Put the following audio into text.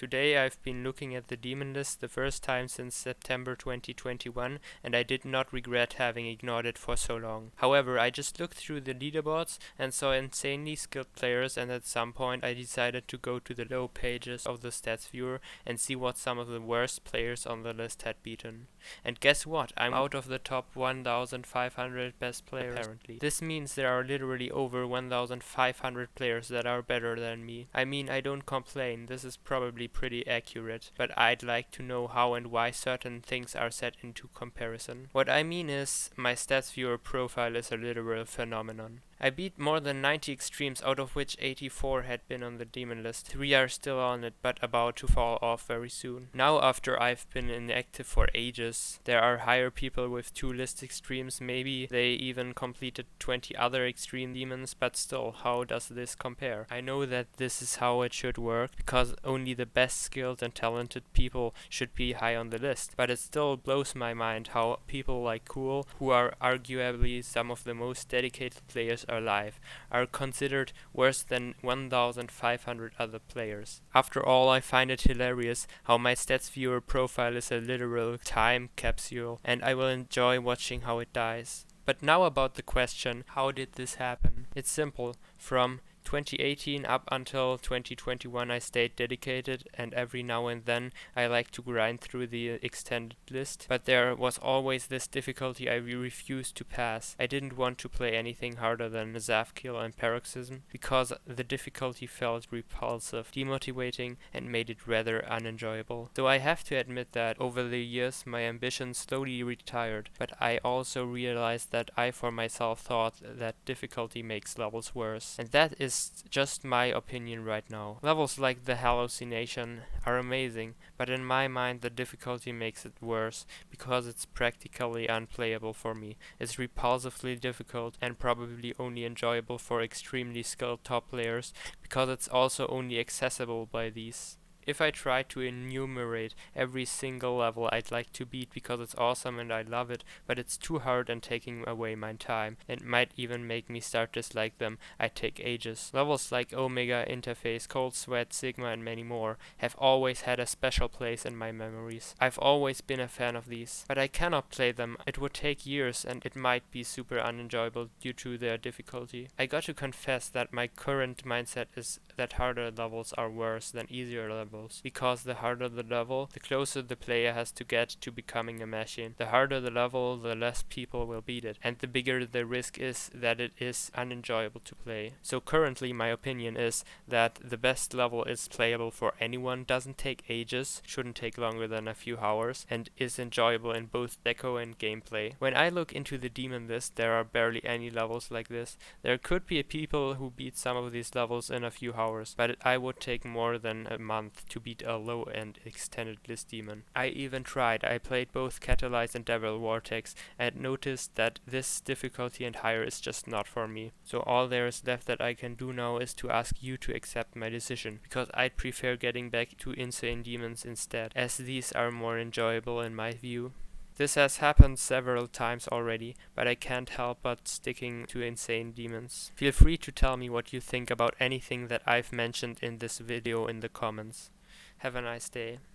Today I've been looking at the demon list the first time since September 2021 and I did not regret having ignored it for so long. However, I just looked through the leaderboards and saw insanely skilled players, and at some point I decided to go to the low pages of the stats viewer and see what some of the worst players on the list had beaten. And guess what? I'm out of the top 1,500 best players apparently. This means there are literally over 1,500 players that are better than me. I mean, I don't complain, this is probably pretty accurate, but I'd like to know how and why certain things are set into comparison. What I mean is, my stats viewer profile is a literal phenomenon. I beat more than 90 extremes, out of which 84 had been on the demon list. 3 are still on it, but about to fall off very soon. Now, after I've been inactive for ages, there are higher people with 2 list extremes, maybe they even completed 20 other extreme demons, but still, how does this compare? I know that this is how it should work, because only the best skilled and talented people should be high on the list, but it still blows my mind how people like Cool, who are arguably some of the most dedicated players alive, are considered worse than 1,500 other players. After all, I find it hilarious how my stats viewer profile is a literal time capsule, and I will enjoy watching how it dies. But now about the question, how did this happen? It's simple. From 2018 up until 2021 I stayed dedicated, and every now and then I like to grind through the extended list, but there was always this difficulty I refused to pass. I didn't want to play anything harder than Zafkill and Paroxysm because the difficulty felt repulsive, demotivating, and made it rather unenjoyable. So I have to admit that over the years my ambition slowly retired, but I also realized that I for myself thought that difficulty makes levels worse, and that is just my opinion right now. Levels like the hallucination are amazing, but in my mind the difficulty makes it worse because it's practically unplayable for me. It's repulsively difficult and probably only enjoyable for extremely skilled top players because it's also only accessible by these. If I try to enumerate every single level I'd like to beat because it's awesome and I love it, but it's too hard and taking away my time, and might even make me start dislike them, I'd take ages. Levels like Omega, Interface, Cold Sweat, Sigma, and many more have always had a special place in my memories. I've always been a fan of these, but I cannot play them. It would take years and it might be super unenjoyable due to their difficulty. I got to confess that my current mindset is that harder levels are worse than easier levels, because the harder the level, the closer the player has to get to becoming a machine. The harder the level, the less people will beat it, and the bigger the risk is that it is unenjoyable to play. So currently my opinion is that the best level is playable for anyone, doesn't take ages, shouldn't take longer than a few hours, and is enjoyable in both deco and gameplay. When I look into the demon list, there are barely any levels like this. There could be people who beat some of these levels in a few hours, but I would take more than a month to beat a low-end extended list demon. I even tried. I played both Catalyze and Devil Vortex and noticed that this difficulty and higher is just not for me. So all there is left that I can do now is to ask you to accept my decision, because I'd prefer getting back to insane demons instead, as these are more enjoyable in my view. This has happened several times already, but I can't help but sticking to insane demons. Feel free to tell me what you think about anything that I've mentioned in this video in the comments. Have a nice day.